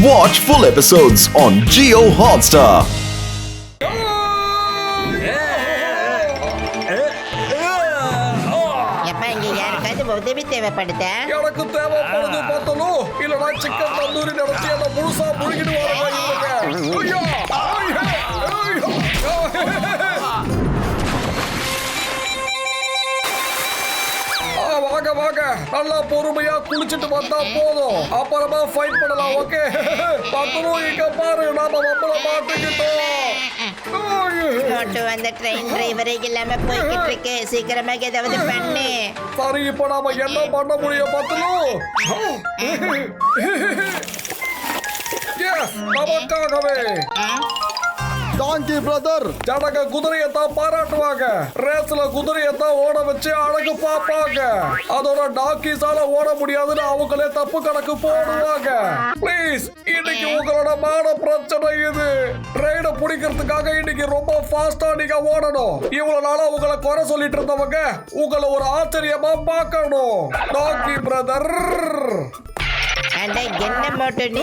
Watch full episodes on Jio Hotstar. உதவி தேவைப்படுது. எனக்கு தேவைப்படுது பார்த்தலோ இல்லனா சிக்கன் தந்தூரி நடத்தி அந்த முழுசா முழுகிட்டு வாங்க வாங்க நல்லா பொறுமையா குளிச்சுட்டு வந்தா போதும், அப்புறமா ஃபைட் பண்ணலாம். ஓகே பார்த்தலோ இங்க பாரு, நாம நம்மள மாட்டிக்கிட்டோம். அந்த ட்ரெயின் டிரைவரே இல்லாம போய்கிட்டு இருக்கு, சீக்கிரமா ஏதாவது பண்ணு. சரி இப்ப நாம என்ன பண்ண முடியும் பார்த்தலோ? நமக்காகவே டாங்கி பிரதர் ஜனங்க குதிரையத்தான் பாராட்டுவாங்க, ரேஸ்ல குதிரையத்தான் ஓட வச்சு அழகு பார்ப்பாங்க. அதோட டாங்கிஸால ஓட முடியாதுன்னு அவங்களே தப்பு கணக்கு போடுவாங்க. ப்ளீஸ் இன்னைக்கு உங்களோட மான பிரச்சனை இது. ட்ரெயினை பிடிக்கிறதுக்காக இன்னைக்கு ரொம்ப ஃபாஸ்டா நீங்க ஓடணும். இவ்வளவு நாளா உங்களை குறை சொல்லிட்டு இருந்தவங்க உங்களை ஒரு ஆச்சரியமா பார்க்கணும். டாங்கி பிரதர் என்ன மோட்டு நீ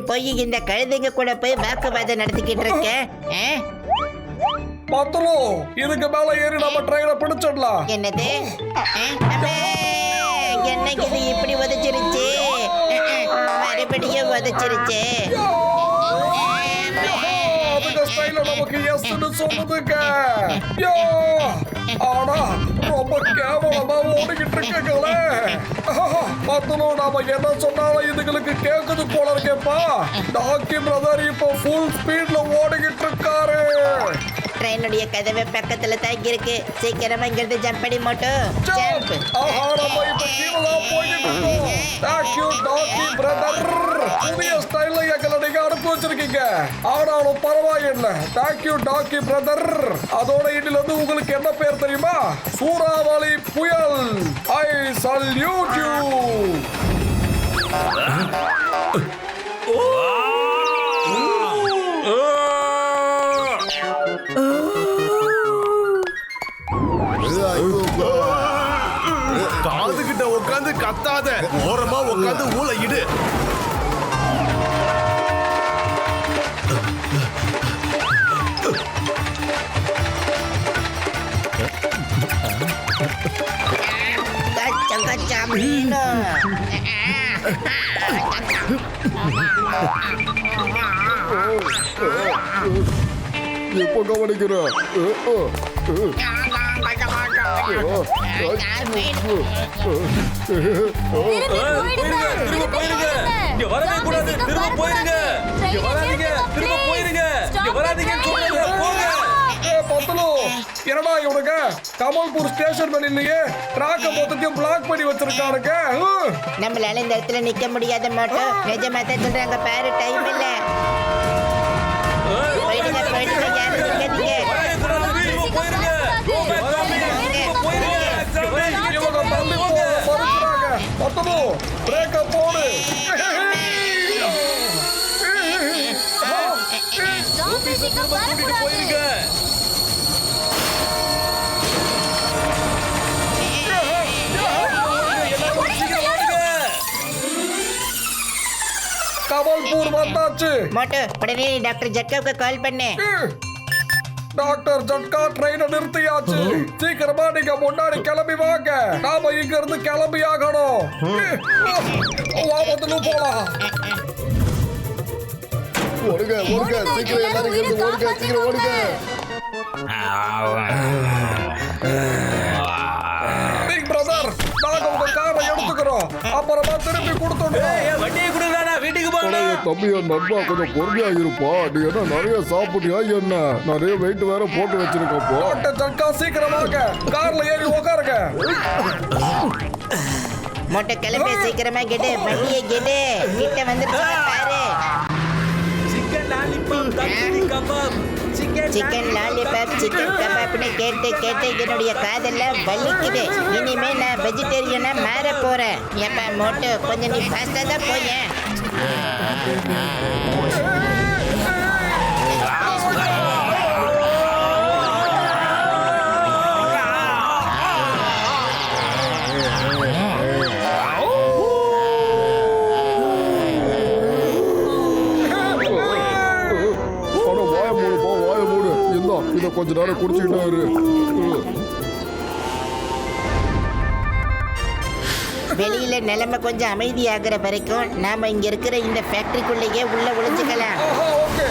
போய் இந்த கழுதைங்க கூட போய் வாக்குவாதம் நடத்திக்கிட்டு இருக்க? பத்தலோ இதுக்கு மேல ஏறி நம்ம ட்ரெயினை பிடிச்சிடலாம். என்னது என்ன இது இப்படி உதச்சிருச்சு, மறுபடியும் உதச்சிருச்சு. நமக்கு எஸ்ன்னு சொல்லுதுங்க. ஆனா ரொம்ப கேவலமா ஓடிக்கிட்டு இருக்கீங்களே. பத்தலோ நாம என்ன சொன்னாலும் இதுங்களுக்கு கேக்குது போல இருக்கேப்பா. டாக்கி பிரதர் இப்போ ஃபுல் ஸ்பீட்ல ஓடிக்கிட்டு இருக்காரு. ட்ரெயினுடைய கதவை பக்கத்துல தாக்கி இருக்கு, சீக்கிரமா இங்கிருந்து ஜம்ப் பண்ணி மோட்டோ ஜம்ப். புதிய ஸ்டைல்ல எங்களை நீங்க அனுப்பி வச்சிருக்கீங்க, ஆனாலும் பரவாயில்லை. தேங்க்யூ டாக்கி பிரதர். அதோட இதுல இருந்து உங்களுக்கு என்ன பேர் தெரியுமா? சூறாவளி புயல். I salute you. காது கிட்ட உட்காந்து கத்தாத, ஓரமா உட்காந்து ஊள இடு. எப்போ கவனிக்கிற? என்னடா இவனுங்க கமல்பூர் ஸ்டேஷன் வெளியிலேயே ட்ராக்க மொத்தத்தையும் பிளாக் பண்ணி வச்சிருக்கானுங்க. நம்மளால இந்த இடத்துல நிக்க முடியாத மாட்டோம், நிஜமா தான் சொல்றாங்க. பாரு டைம் இல்ல, போயிடுங்க போயிடுங்க, யாரும் நிக்காதீங்க. கமல்பூர் வந்தாச்சு. மோட்டோ உடனே டாக்டர் ஜட்காவுக்கு கால் பண்ணு. டாக்டர் ஜட்கா ட்ரெயினை நிறுத்தியாச்சு, சீக்கிரமா நீங்க முன்னாடி கிளம்பி வாங்க, நாம இங்க இருந்து கிளம்பி ஆகணும். போலாம். ஓடுங்க ஓடுங்க, சீக்கிரம் எல்லாரும் இருந்து ஓடுங்க, சீக்கிரம் ஓடுங்க. பிக் பிரதர் நாங்க உங்க காரை எடுத்துக்கிறோம், அப்புறமா திருப்பி கொடுத்துடுறோம். வண்டியை கொடுங்கடா, வீட்டுக்கு போங்க. தம்பியா நண்பா கொஞ்சம் பொறுமையா இருப்பா. நீ என்ன நிறைய சாப்பிட்டியா? என்ன நிறைய வெயிட் வேற போட்டு வச்சிருக்கப்போ. ஜட்கா சீக்கிரமாக கார்ல ஏறி உட்காருங்க. மொட்டை கிளம்பி சீக்கிரமா கெடு, வண்டியை கெடு, கிட்ட வந்துருச்சு பாரு. Chicken lollipop, tandoori kebab, chicken lollipop, chicken கபாப்னு கேட்டு கேட்டு என்னுடைய காதெல்லாம் வலிக்குது. இனிமே நான் வெஜிடேரியனா மாற போறேன். எப்ப மோட்டோ கொஞ்சம் நீ ஃபாஸ்டா தான் போயேன். கொஞ்ச நேரம் குடிச்சுக்கிட்டாரு. வெளியில நிலைமை கொஞ்சம் அமைதியாகிற வரைக்கும் நாம இங்க இருக்கிற இந்த ஃபேக்டரிக்குள்ளேயே உள்ள ஒளிஞ்சுக்கலாம். ஓகே.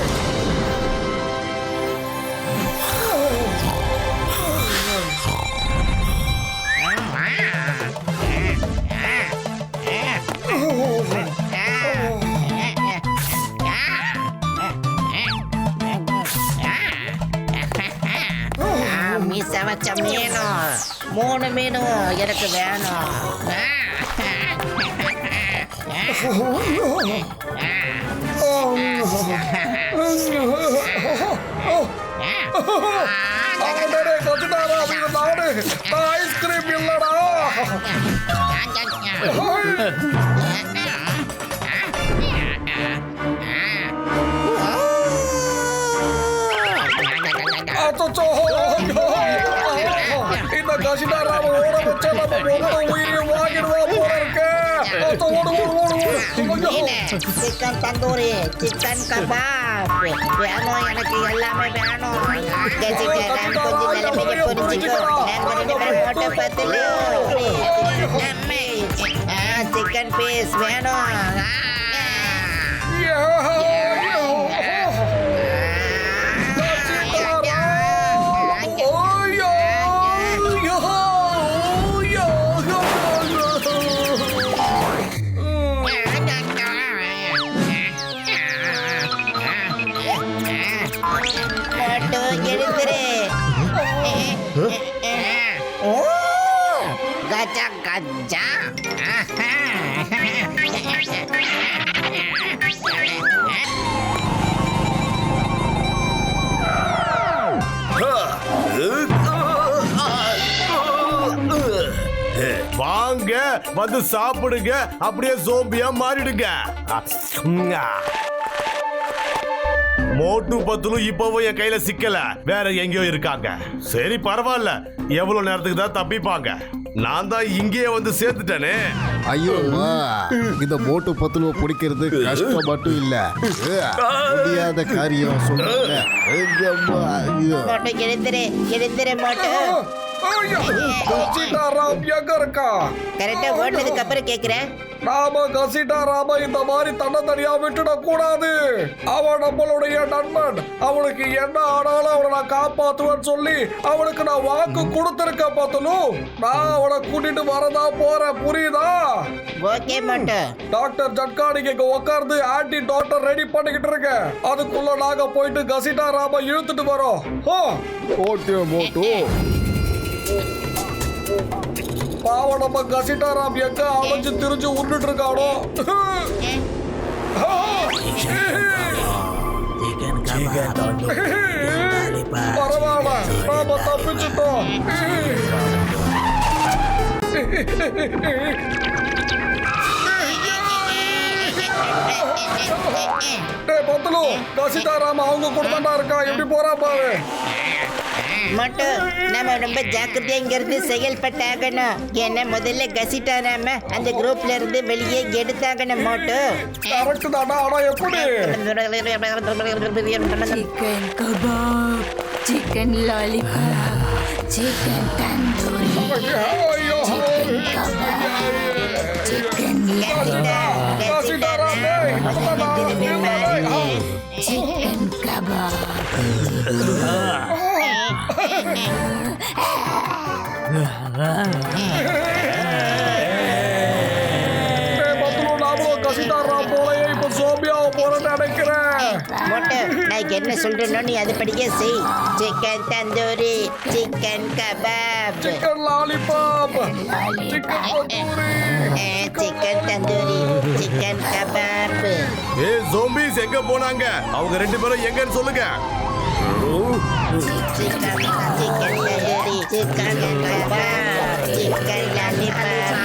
மீச வச்ச மீனும் 3 மீனும் எனக்கு வேணும். ஐஸ்கிரீம் இல்லடா. இந்த கசிதாராம ஓட வச்சா நம்ம ஒவ்வொரு உயிரையும் வாங்கிடுவா போல இருக்கு. சிக்கன் தந்தூரி, சிக்கன் கபாப் வேணும், எனக்கு எல்லாமே வேணும். கொஞ்சம் நிலைமையை புரிஞ்சுக்கோ. சிக்கன் பீஸ் வேணும். Gacha gacha. வாங்க வந்து சாப்பிடுங்க, அப்படியே சோம்பியா மாறிடுங்க. மோட்டு பத்துலும் இப்பவும் என் கையில சிக்கல, வேற எங்கேயோ இருக்காங்க. சரி பரவாயில்ல, எவ்வளவு நேரத்துக்கு தான் தப்பிப்பாங்க. நான் தான் இங்கேயே வந்து சேர்த்துட்டேனே. ஐயோ இந்த மோட்டு பத்துலுவ பிடிக்கிறது கஷ்டம் மட்டும் இல்ல, முடியாத காரியம் சொல்றாங்க. மோட்டு எழுந்திரு, எழுந்திரு மோட்டு. கசிதாராம் எங்க இருக்கா? கரெக்டா ஓடுனதுக்கு அப்புறம் கேக்குறேன். நாம கசிதாராம இந்த மாதிரி தனியா விட்டுட கூடாது. அவன் நம்மளுடைய நண்பன். அவனுக்கு என்ன ஆனாலும் அவனை நான் காப்பாத்துவேன்னு சொல்லி அவனுக்கு நான் வாக்கு கொடுத்திருக்கேன். பார்த்தலும் நான் அவனை கூட்டிட்டு வரதா போறேன், புரியுதா? ஓகே மோட்டு. டாக்டர் ஜட்கானிக்கு இங்க உட்கார்ந்து ஆன்டி டாக்டர் ரெடி பண்ணிக்கிட்டு இருக்க. அதுக்குள்ள நாங்க போயிட்டு கசிதாராம இழுத்துட்டு வரோம். ஓகே மோட்டு. பாவம் நம்ம கசிதாராம் எங்க அலைஞ்சு திரிஞ்சு உருண்டுட்டு இருக்கானோ. பரவாயில்ல, நாம தப்பிச்சுட்டோம். பத்துலு கசிதாராம் அவங்க கூட தாண்டா இருக்கா. எப்படி போறா பாரு. மோட்டு, நம்ம ரொம்ப ஜாக்கிரதையா இங்க இருந்து செயல்பட்டாகணும். ஏன்னா முதல்ல கசிதாராம அந்த குரூப்ல இருந்து வெளியே எடுத்தாகணும் மோட்டு. கரெக்ட் தானா? ஆனா எப்படி? Chicken kebab, chicken lollipop, chicken tandoori, chicken kebab, chicken கசிதாராம் चिकन कबाब. கசிதாராம் போலயே இப்ப சோபியாவை போறேன்னு நினைக்கிறேன். மோட்டு, நான் என்ன சொல்றேனோ நீ அதுபடியே செய். Chicken tandoori, chicken kebab, chicken lollipop, chicken tandoori, chicken tandoori, chicken kebab. ஏ ஜோம்பிஸ் எங்க போனாங்க? அவங்க 2 பேரும் எங்கன்னு சொல்லுங்க. Chicken tandoori, chicken kebab, chicken lollipop,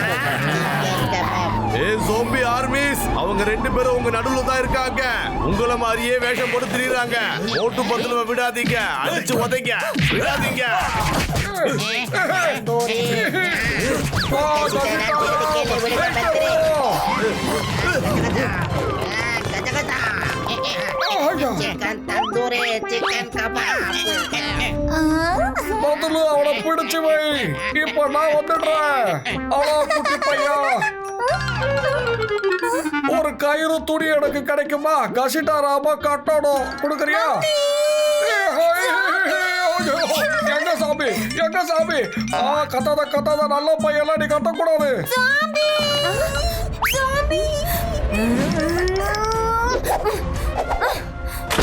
chicken kebab. ஏ ஜோம்பி ஆர்மிஸ், அவங்க 2 பேரும் உங்க நடுவுல தான் இருக்காங்க. உங்கள மாதிரியே வேஷம் போட்டு திரியுறாங்க. மோட்டு பத்துலுவ விடாதீங்க, அடிச்சு உதைங்க, விடாதீங்க. Tandoori, chicken tandoori, chicken kebab. பத்துலு அவனை பிடிச்சு வை. இப்ப நான் வந்துடுறேன். அவளா குட்டி பையா, ஒரு கயிறு துணி எனக்கு கிடைக்குமா? கசிட்டாராம கட்டணும். கொடுக்குறியா? எங்க சாமி, எங்க சாமி? கத்தாத கத்தாத, நல்ல பையெல்லாம் நீ கட்டக்கூடாது.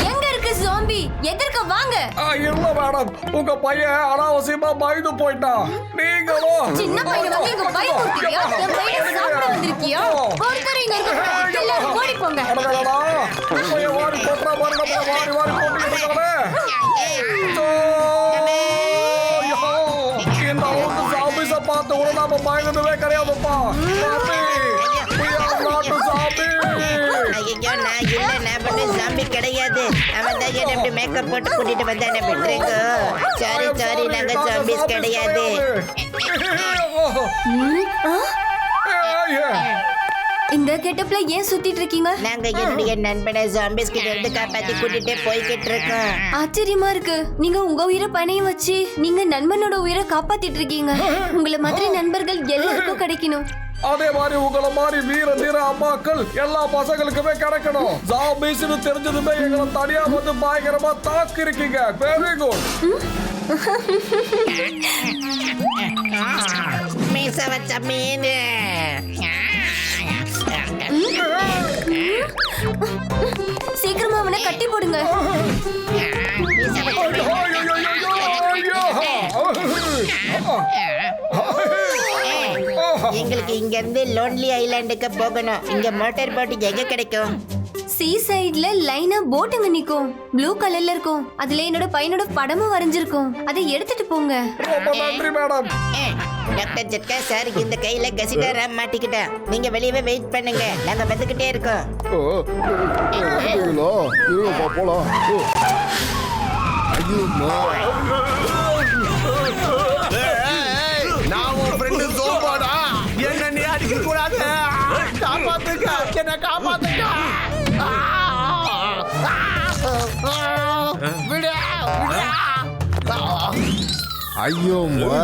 எங்க இருக்கு ஜாம்பி? எதற்கு வாங்க. இல்ல மேடம், உங்க பையன் அனாவசியமா பயந்து போயிட்டான். நீங்களும் சின்ன பையன் வந்து இங்க பயமுறுத்தியா? என் பையன் சாப்பிட வந்திருக்கியா? ஒருத்தர் இங்க இருக்க எல்லாரும் ஓடி போங்க. அடடடா, பையன் வாரி போட்டா பாருங்க, வாரி வாரி போட்டுக்கிட்டு இருக்கானே. இந்த அளவுக்கு சாபிஸ பார்த்து கூட நாம பயந்ததே கிடையாதுப்பா. சாமி, we are not a zombie. ஐயோ, நான் இல்ல, நான் மட்டும் சாமி கிடையாது. அவன் தான் என்ன இப்படி மேக்கப் போட்டு கூட்டிட்டு வந்தானே. விட்டுருங்க. சாரி, நாங்க சாம்பிஸ் கிடையாது. இந்த கெட்டப்ல ஏன் சுத்திட்டு இருக்கீங்க? நாங்க என்னுடைய நண்பனை சாம்பிஸ் கிட்ட இருந்து காப்பாத்தி கூட்டிட்டு போய்கிட்டு இருக்கோம். ஆச்சரியமா இருக்கு. நீங்க உங்க உயிரை பணையம் வச்சு நீங்க நண்பனோட உயிரை காப்பாத்திட்டு இருக்கீங்க. உங்களை மாதிரி நண்பர்கள் எல்லாருக்கும் கிடைக்கணும். அதே மாதிரி உங்களை மாதிரி வீர தீர அம்மாக்கள் எல்லா பசங்களுக்குமே கிடைக்கணும். ஜாம்பிஸ்னு தெரிஞ்சதுமே எங்களை தனியா வந்து பயங்கரமா தாக்கி இருக்கீங்க. Very good. மீச வச்ச மீன். சீக்கிரமா அவனை கட்டி போடுங்க. மீச வச்ச எங்களுக்கு இங்க இருந்து லோன்லி ஐலாண்டுக்கு போகணும். இங்க மோட்டார் போட் எங்க கிடைக்கும்? சீ சைடுல லைனா போட்டுங்க நிக்கும். ப்ளூ கலர்ல இருக்கும். அதுல என்னோட பையனோட படமும் வரைஞ்சிருக்கும். அதை எடுத்துட்டு போங்க. ரொம்ப நன்றி மேடம். டாக்டர் ஜட்கா சார் இந்த கையில கசிட்டாரா மாட்டிக்கிட்டா. நீங்க வெளியவே வெயிட் பண்ணுங்க, நாங்க வந்துகிட்டே இருக்கோம். போலாம். ஐயோ, நான் உன் ஃப்ரெண்டு சோபாடா. என்ன நீ அடிக்க கூடாது. காப்பாத்துக்க, என்ன காப்பாத்துக்க. ஐயோம்மா,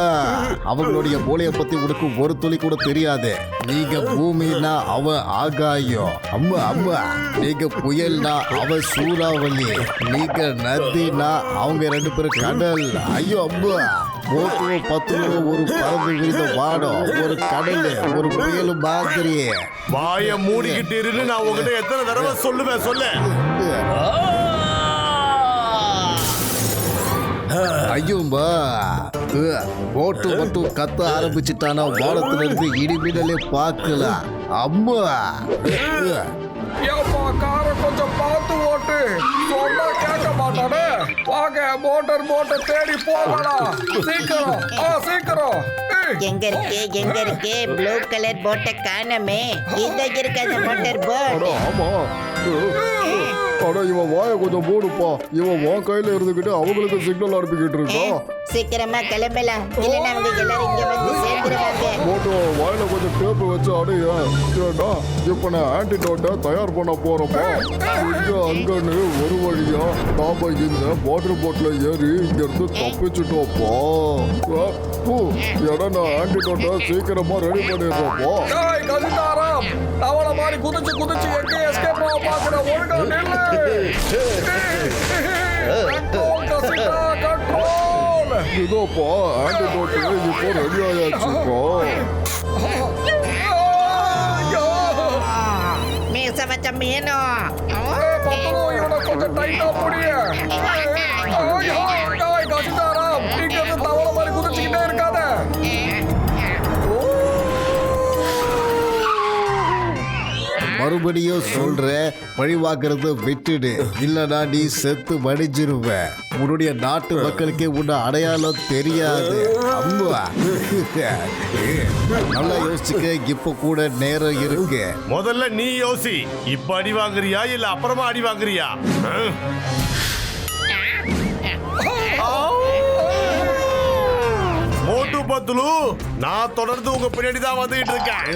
அவங்களுடைய மூளைய பத்தி உனக்கு ஒரு துளி கூட தெரியாது. நீங்க பூமினா அவன் ஆகாயம். அம்மா அம்மா, நீங்க புயல்னா அவன் சூறாவளி. நீங்க நதினா அவங்க ரெண்டு பேரும் கடல். ஐயோ அம்மா, போட்டு பத்து ஒரு பறந்து விரிந்த வாடம், ஒரு கடல், ஒரு புயல் மாதிரி. வாய மூடிக்கிட்டு இருந்து நான் உங்ககிட்ட எத்தனை தடவை சொல்லுவேன் சொல்லு. ஐயோம்பா, போட்டு மட்டும் கத்த ஆரம்பிச்சுட்டானா வானத்துல இருந்து இடிமிடலே பார்க்கலாம். அம்மா, ஏப்பா காரை கொஞ்சம் பார்த்து ஓட்டு. சொன்னா கேட்க மாட்டானே. வாங்க, மோட்டார் போட்டை தேடி போகலாம். சீக்கிரம், சீக்கிரம். எங்க இருக்கு ப்ளூ கலர் போட்டை காணமே. இந்த இருக்கு அந்த மோட்டார் போட். ஆமா. ஆனா இவன் வாய கொஞ்சம் மூடுப்பா. இவன் வா கையில இருந்துகிட்டு அவங்களுக்கு சிக்னல் அனுப்பிக்கிட்டு இருக்கான். சீக்கிரமா கிளம்பலாம், இல்லைன்னா அவங்க எல்லாரும் இங்க வந்து சேர்ந்துருவாங்க. போட்டோ வாயில கொஞ்சம் டேப்பு வச்சு அடையா. ஏண்டா, இப்ப நான் ஆன்டிடோட்டை தயார் பண்ண போறப்பா. இங்க அங்கன்னு ஒரு வழியா நாம இந்த வாட்டர் போட்ல ஏறி இங்க இருந்து தப்பிச்சுட்டோப்பா. ஏன்னா நான் ஆன்டிடோட்டை சீக்கிரமா ரெடி பண்ணிடுறோப்பா. கசிதாராம், அவளை மாதிரி குதிச்சு எங்க எஸ்கேப் ஆக பாக்குற. ஒழுங்கா நில்லு. கண்ட்ரோல். இதோப்பா ஆன்டிடோட்டு இப்போ ரெடி ஆயாச்சுப்பா. மீச வச்ச மீனும். கொஞ்சம் டைட்டா புடிய. கசிதாராம், இங்க இருந்து தவளை மாதிரி குதிச்சுக்கிட்டே இருக்காத. மறுபடியும் சொல்ற, பழிவாக்குறத விட்டுடு. இல்லனா நீ செத்து மடிஞ்சிருவ. உன்னுடைய நாட்டு மக்களுக்கே உன்ன அடையாளம் தெரியாது. அம்மா, நல்லா யோசிச்சுக்க. இப்ப கூட நேரம் இருக்கு. முதல்ல நீ யோசி. இப்ப அடி வாங்குறியா இல்ல அப்புறமா அடி வாங்குறியா? மோட்டு பத்துலு, நான் தொடர்ந்து உங்க பின்னாடி தான் வந்துட்டு இருக்கேன்.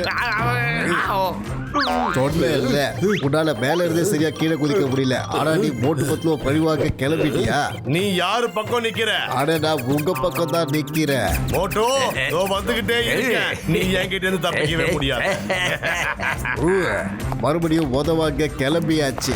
சொன்னேன்ல உன்னால மேல இருந்தே சரியா கீழே குதிக்க முடியல. ஆனா நீ மோட்டு பத்துல பழிவாக கிளம்பிட்டியா? நீ யாரு பக்கம் நிக்கிற? ஆனா நான் உங்க பக்கம் தான் நிக்கிறேன். மோட்டோ இதோ வந்துகிட்டே இருக்கேன். நீ என்கிட்ட இருந்து தப்பிக்கவே முடியாது. மறுபடியும் உதவாங்க கிளம்பியாச்சு.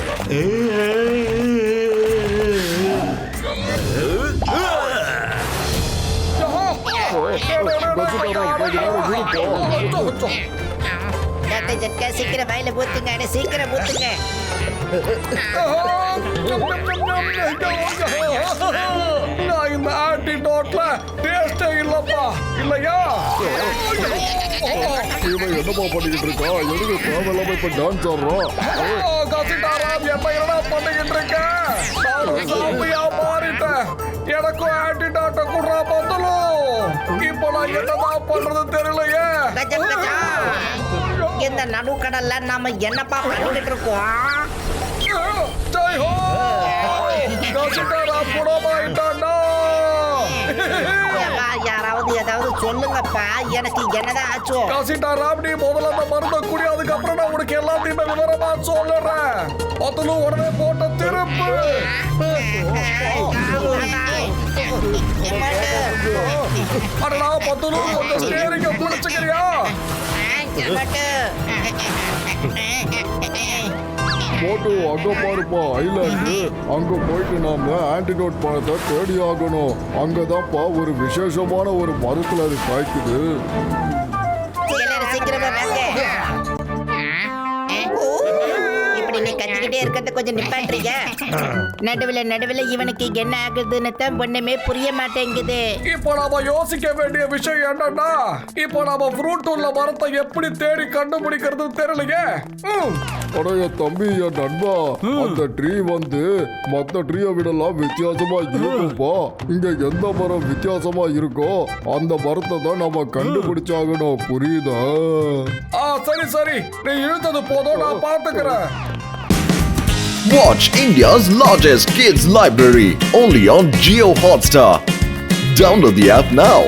சீக்கிரம் வாயில ஊத்துங்க, சீக்கிரம் ஊத்துங்க. நான் இந்த ஆன்டிடோட்ல டேஸ்டே இல்லப்பா. இல்லையா? இவன் என்னப்பா பண்ணிக்கிட்டு இருக்கா? எதுக்கு தேவையில்லாம இப்ப டான்ஸ் ஆடுறான்? கசிட்டாராம் என்ன பண்ணிக்கிட்டு இருக்க? நானும் சாமியா மாறிட்டேன். எனக்கும் ஆன்டிடோட்ட குடுறா பத்தலும். இப்போ நான் என்னதான் பண்றது தெரியலையே. கஜம் கஜம். இந்த நடுக்கடல்ல நாம என்னப்பா பண்ணிட்டு இருக்கோம்? ஜெய் ஹோ! கசிட்டாராம் குணமாயிட்டான்டா. ஏப்பா, யாராவது ஏதாவது சொல்லுங்கப்பா, எனக்கு என்னதான் ஆச்சோ? கசிட்டாராம் நீ முதல்ல அந்த மருந்தை குடி, அதுக்கப்புறம் நான் உனக்கு எல்லாத்தையுமே விவரமா சொல்லுறேன். பத்தலும் உடனே போட்ட திருப்பு. அடடா பத்தலும் கொஞ்சம் ஸ்டேரிங்க பிடிச்சுக்கிறியா? போட்டு அங்க பாருப்பா ஐலாண்டு. அங்க போயிட்டு நாம ஆன்டிடோட் பழத்தை தேடி ஆகணும். அங்கதான்ப்பா ஒரு விசேஷமான ஒரு மரத்துல அது காய்க்குது. எல்லாரும் சீக்கிரமா வாங்க. இப்படி நீ கத்திக்கிட்டே இருக்கிறத கொஞ்சம் நிப்பாட்டுறீங்க? நடுவுல இவனுக்கு என்ன ஆகுதுன்னு தான் ஒண்ணுமே புரிய மாட்டேங்குது. இப்போ நாம யோசிக்க வேண்டிய விஷயம் என்னன்னா, இப்போ நாம ஃப்ரூட் உள்ள மரத்தை எப்படி தேடி கண்டுபிடிக்கிறது தெரியலையே. அடைய தம்பி என் நண்பா, அந்த ட்ரீ வந்து மத்த ட்ரீயை விடலாம் வித்தியாசமா இருக்கும்பா. இங்க எந்த மரம் வித்தியாசமா இருக்கோ அந்த மரத்தை தான் நம்ம கண்டுபிடிச்சாகணும். புரியுதா? சரி நீ இழுத்தது போதும், நான் பாத்துக்கிறேன். Watch India's largest kids library only on Geo Hotstar. Download the app now.